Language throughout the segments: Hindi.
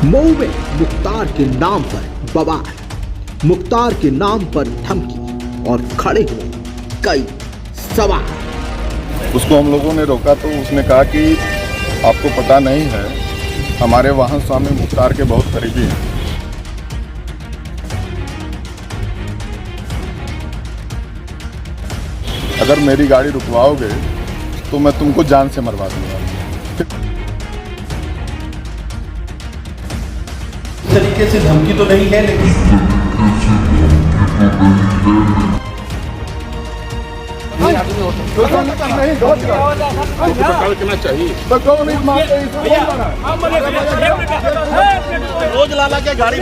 मऊ में मुख्तार के नाम पर बवाल, मुख्तार के नाम पर धमकी और खड़े हुए कई सवाल। उसको हम लोगों ने रोका तो उसने कहा कि आपको पता नहीं है, हमारे वाहन स्वामी मुख्तार के बहुत करीबी हैं। अगर मेरी गाड़ी रुकवाओगे तो मैं तुमको जान से मरवा दूंगा। इस तरीके से धमकी तो नहीं है, लेकिन रोज लाला के गाड़ी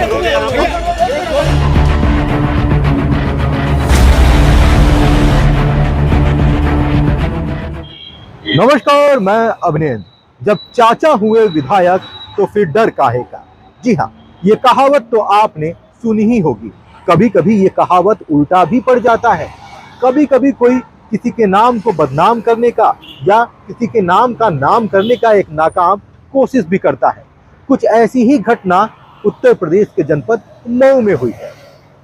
नमस्कार, मैं अभिनंदन। जब चाचा हुए विधायक तो फिर डर काहे का। जी हाँ, ये कहावत तो आपने सुनी ही होगी। कभी कभी ये कहावत उल्टा भी पड़ जाता है। कभी कभी कोई किसी के नाम को बदनाम करने का या किसी के नाम का नाम करने का एक नाकाम कोशिश भी करता है। कुछ ऐसी ही घटना उत्तर प्रदेश के जनपद मऊ में हुई है।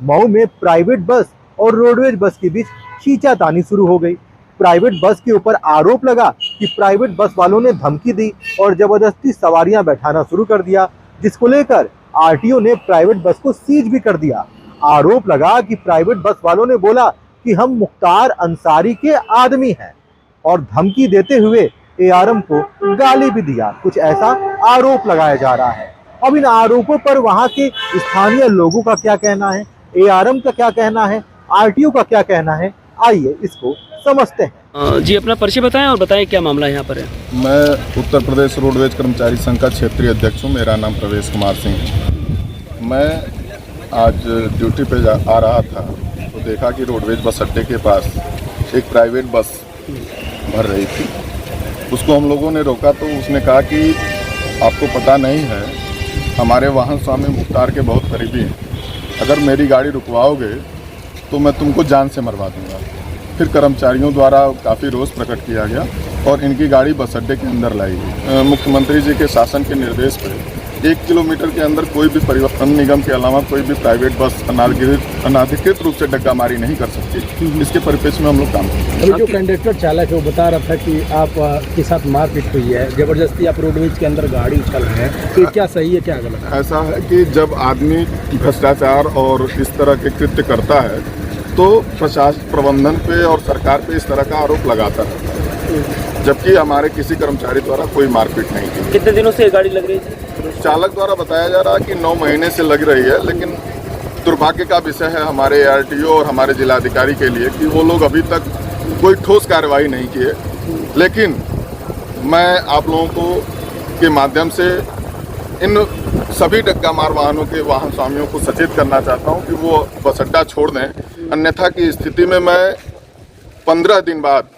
मऊ में प्राइवेट बस और रोडवेज बस के बीच खींचातानी शुरू हो गई। प्राइवेट बस के ऊपर आरोप लगा कि प्राइवेट बस वालों ने धमकी दी और जबरदस्ती सवारियां बैठाना शुरू कर दिया, जिसको लेकर आरटीओ ने प्राइवेट बस को सीज भी कर दिया। आरोप लगा कि प्राइवेट बस वालों ने बोला कि हम मुख्तार अंसारी के आदमी हैं और धमकी देते हुए एआरएम को गाली भी दिया। कुछ ऐसा आरोप लगाया जा रहा है। अब इन आरोपों पर वहां के स्थानीय लोगों का क्या कहना है, एआरएम का क्या कहना है, आरटीओ का क्या कहना है, आइए इसको समझते हैं। जी, अपना परिचय बताएं और बताएं क्या मामला यहाँ पर है। मैं उत्तर प्रदेश रोडवेज कर्मचारी संघ का क्षेत्रीय अध्यक्ष हूँ। मेरा नाम प्रवेश कुमार सिंह है। मैं आज ड्यूटी पे आ रहा था तो देखा कि रोडवेज बस अड्डे के पास एक प्राइवेट बस भर रही थी। उसको हम लोगों ने रोका तो उसने कहा कि आपको पता नहीं है, हमारे वाहन स्वामी मुख्तार के बहुत करीबी हैं। अगर मेरी गाड़ी रुकवाओगे तो मैं तुमको जान से मरवा दूंगा। फिर कर्मचारियों द्वारा काफ़ी रोष प्रकट किया गया और इनकी गाड़ी बस अड्डे के अंदर लाई गई। मुख्यमंत्री जी के शासन के निर्देश पर 1 किलोमीटर के अंदर कोई भी परिवहन निगम के अलावा कोई भी प्राइवेट बस अनाधिकृत रूप से डग्गामारी नहीं कर सकती। इसके परिप्रेक्ष्य में हम लोग काम करते हैं। अभी जो कंडक्टर चालक है वो बता रहा था कि आप के साथ मारपीट हुई है, जबरदस्ती आप रोडवेज के अंदर गाड़ी चल रहे हैं, तो क्या सही है क्या गलत है? ऐसा है कि जब आदमी भ्रष्टाचार और इस तरह के कृत्य करता है तो प्रशासन प्रबंधन पे और सरकार पे इस तरह का आरोप लगाता है, जबकि हमारे किसी कर्मचारी द्वारा कोई मारपीट नहीं की। कितने दिनों से गाड़ी लग रही थी? चालक द्वारा बताया जा रहा है कि 9 महीने से लग रही है, लेकिन दुर्भाग्य का विषय है हमारे आरटीओ और हमारे जिलाधिकारी के लिए कि वो लोग अभी तक कोई ठोस कार्रवाई नहीं किए। लेकिन मैं आप लोगों को के माध्यम से इन सभी डग्गा मार वाहनों के वाहन स्वामियों को सचेत करना चाहता हूं कि वो बस अड्डा छोड़ दें, अन्यथा की स्थिति में मैं 15 दिन बाद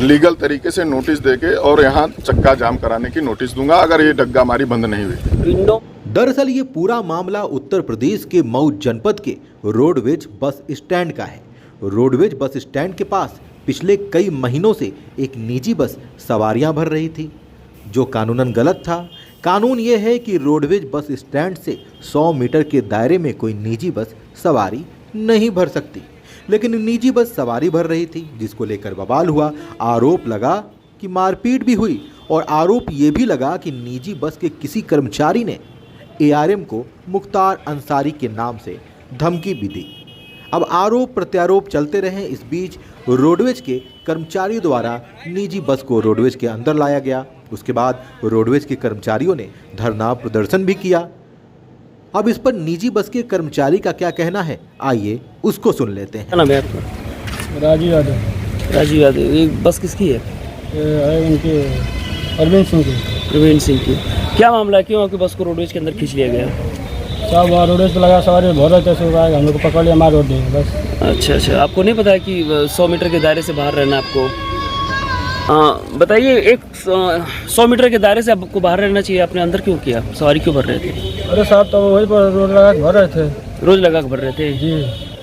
लीगल तरीके से नोटिस देके और यहाँ चक्का जाम कराने की नोटिस दूंगा अगर ये डग्गा मारी बंद नहीं हुई। दरअसल ये पूरा मामला उत्तर प्रदेश के मऊ जनपद के रोडवेज बस स्टैंड का है। रोडवेज बस स्टैंड के पास पिछले कई महीनों से एक निजी बस सवारियां भर रही थी, जो कानूनन गलत था। कानून ये है कि रोडवेज बस स्टैंड से 100 मीटर के दायरे में कोई निजी बस सवारी नहीं भर सकती, लेकिन निजी बस सवारी भर रही थी, जिसको लेकर बवाल हुआ। आरोप लगा कि मारपीट भी हुई और आरोप ये भी लगा कि निजी बस के किसी कर्मचारी ने एआरएम को मुख्तार अंसारी के नाम से धमकी भी दी। अब आरोप प्रत्यारोप चलते रहे। इस बीच रोडवेज के कर्मचारियों द्वारा निजी बस को रोडवेज के अंदर लाया गया। उसके बाद रोडवेज के कर्मचारियों ने धरना प्रदर्शन भी किया। अब इस पर निजी बस के कर्मचारी का क्या कहना है, आइए उसको सुन लेते हैं। क्या नाम है आपका? राजू यादव। राजू यादव। ये बस किसकी है? इनके अरविंद सिंह की। प्रवीण सिंह की। क्या मामला है, क्यों आपकी बस को रोडवेज के अंदर खींच लिया गया? सब रोडवेज पे लगा सवारी भर रहे थे, हम लोग को पकड़ लिया, मार रोड देंगे बस। अच्छा, आपको नहीं पता है कि 100 मीटर के दायरे से बाहर रहना आपको? बताइए, एक 100 मीटर के दायरे से आपको बाहर रहना चाहिए, आपने अंदर क्यों किया? सवारी क्यों भर रहे थे? अरे साहब, तो वहीं पर रोड लगा के भर रहे थे। रोज लगा के भर रहे थे जी।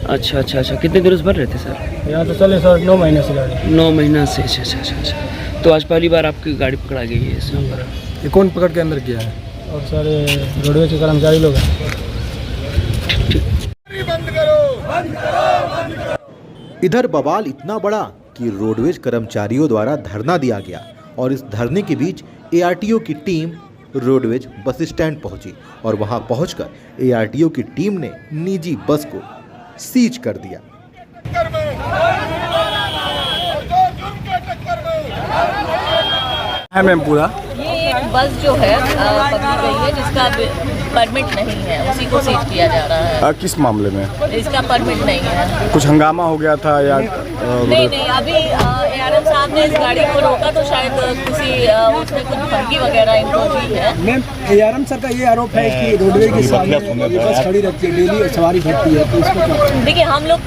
अच्छा। कितने दिनों से भर रहे थे सर? यहाँ तो चले सर 9 महीने से गाड़ी। 9 महीना से। अच्छा। तो आज पहली बार आपकी गाड़ी पकड़ा गई है इस नंबर? ये कौन पकड़ के अंदर किया है? और सारे रोडवेज के कर्मचारी लोग हैं। इधर बवाल इतना बड़ा कि रोडवेज कर्मचारियों द्वारा धरना दिया गया और इस धरने के बीच एआरटीओ की टीम रोडवेज बस स्टैंड पहुंची और वहां पहुंचकर एआरटीओ की टीम ने निजी बस को सीज कर दिया। है मैम पूरा ये एक बस जो है पकड़ी गई है जिसका परमिट नहीं है, उसी को सीज किया जा रहा है। किस मामले में? इसका परमिट नहीं है। कुछ हंगामा हो गया था या नहीं, अभी एआरएम साहब ने इस गाड़ी को रोका तो शायद किसी उसने कुछ धमकी वगैरह इनको दी है। मैम एआरएम सर का ये आरोप है कि रोडवेज के सामने बस खड़ी रहती है, डेली सवारी भरती है, तो इसको क्या? देखिए हम लोग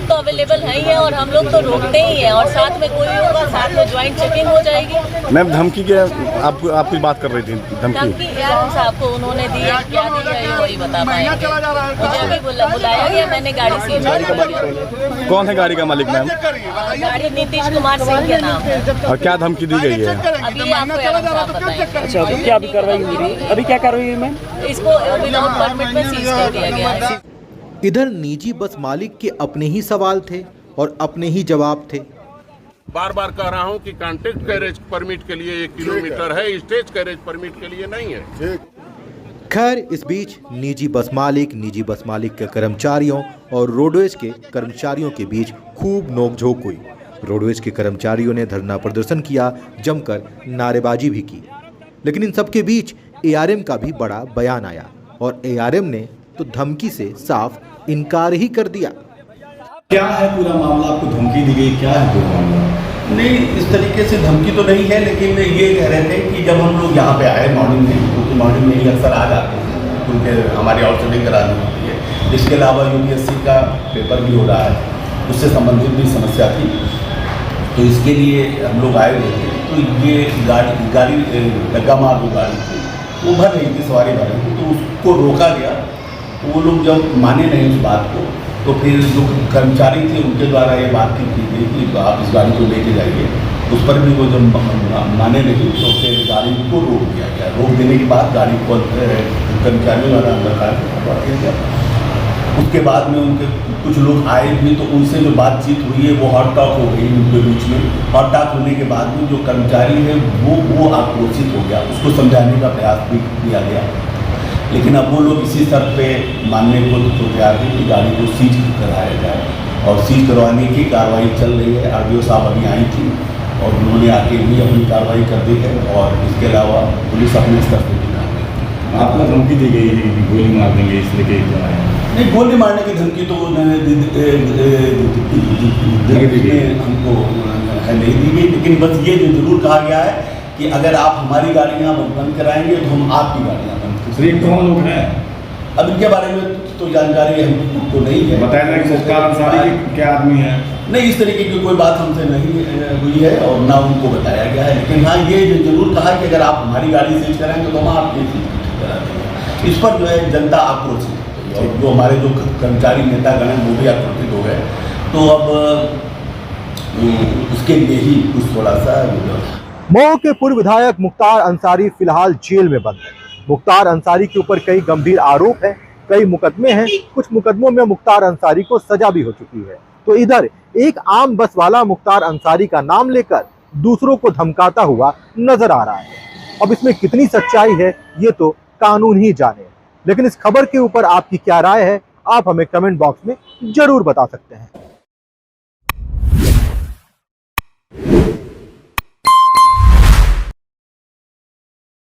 तो अवेलेबल है ही है और हम लोग तो रोकते ही हैं और साथ में कोई होगा, साथ में ज्वाइंट चेकिंग हो जाएगी। मैम धमकी के आप कुछ बात कर रही थी? धमकी एआरएम साहब को उन्होंने दी है, क्या दी है वही बता पाएंगे। मुझे अभी बुलाया गया, मैंने गाड़ी सीज कर दी। कौन है गाड़ी का मालिक मैम? गाड़ी नीतीश कुमार सिंह के नाम है। और क्या धमकी दी गई है? अभी आपको एआरएम साहब बताएंगे। अच्छा, तो क्या अभी कार्रवाई हुई है? अभी क्या कार्रवाई हुई मैम? इसको विदाउट परमिट में सीज कर दिया गया है। इधर निजी बस मालिक के अपने ही सवाल थे और अपने ही जवाब थे। बार बार कह रहा हूं कि कॉन्ट्रैक्ट कैरेज परमिट के लिए 1 किलोमीटर है, स्टेज कैरेज परमिट के लिए नहीं है। खैर, इस बीच निजी बस मालिक के कर्मचारियों और रोडवेज के कर्मचारियों के बीच खूब नोकझोंक हुई। रोडवेज के कर्मचारियों ने धरना प्रदर्शन किया, जमकर नारेबाजी भी की, लेकिन इन सब के बीच एआरएम का भी बड़ा बयान आया और एआरएम ने तो धमकी से साफ इनकार ही कर दिया। क्या है पूरा मामला? आपको धमकी दी गई, क्या है पूरा मामला? नहीं, इस तरीके से धमकी तो नहीं है, लेकिन ये कह रहे थे कि जब हम लोग यहाँ पे आए मॉर्निंग में, क्योंकि मॉर्निंग में ही अक्सर आ जाते हैं क्योंकि हमारी आउटस्टैंडिंग करानी होती है। इसके अलावा यूपीएससी का पेपर भी हो रहा है, उससे संबंधित भी समस्या थी, तो इसके लिए हम लोग आए हुए थे। तो ये गाड़ी डग्गा मार जो गाड़ी थी वो भर रही थी, सवारी भर रही थी, तो उसको रोका गया। तो वो लोग जब माने नहीं उस बात को, तो फिर जो कर्मचारी थे उनके द्वारा ये बात की गई कि आप इस गाड़ी को लेके जाइए। उस पर भी वो जब माने नहीं तो फिर गाड़ी को रोक दिया गया। रोक देने के बाद गाड़ी को कर्मचारियों द्वारा अंदर करवा दिया गया। उसके बाद में उनके कुछ लोग आए भी, तो उनसे जो बातचीत हुई है वो हॉट टॉक हो गई उनके बीच में। हॉट टॉक होने के बाद में जो कर्मचारी है वो आक्रोशित हो गया, उसको समझाने का प्रयास भी किया गया, लेकिन अब वो लोग इसी शर्त पे मानने को तो तैयार है कि गाड़ी को सीज कराया जाए और सीज करवाने की कार्रवाई चल रही है। आरडीओ साहब अभी आई थी और उन्होंने आके भी अपनी कार्रवाई कर दी है और इसके अलावा पुलिस अपने स्तर पर भी काम कर। आपको धमकी दी गई है कि गोली मार देंगे, इस तरीके की? नहीं, गोली मारने की धमकी तो हमको नहीं दी गई, लेकिन बस ये जो जरूर कहा गया है कि अगर आप हमारी गाड़ियाँ बंद कराएंगे तो हम आपकी गाड़ियाँ बंद करेंगे। कौन लोग हैं? अब इनके बारे में तो जानकारी हमको नहीं है। बताया जाए कि मुख्तार अंसारी क्या आदमी है? नहीं, इस तरीके की कोई बात हमसे नहीं हुई है और ना उनको बताया गया है, लेकिन हाँ ये जरूर कहा कि अगर आप हमारी गाड़ी सीज कराएंगे तो हम आपकी सीज करा देंगे। इस पर जो है जनता आक्रोशित है और जो हमारे जो कर्मचारी नेतागण हैं वो भी आक्रोशित हो गए। तो अब उसके लिए ही कुछ थोड़ा सा मऊ के पूर्व विधायक मुख्तार अंसारी फिलहाल जेल में बंद है। मुख्तार अंसारी के ऊपर कई गंभीर आरोप हैं, कई मुकदमे हैं, कुछ मुकदमों में मुख्तार अंसारी को सजा भी हो चुकी है। तो इधर एक आम बस वाला मुख्तार अंसारी का नाम लेकर दूसरों को धमकाता हुआ नजर आ रहा है। अब इसमें कितनी सच्चाई है ये तो कानून ही जाने, लेकिन इस खबर के ऊपर आपकी क्या राय है आप हमें कमेंट बॉक्स में जरूर बता सकते हैं।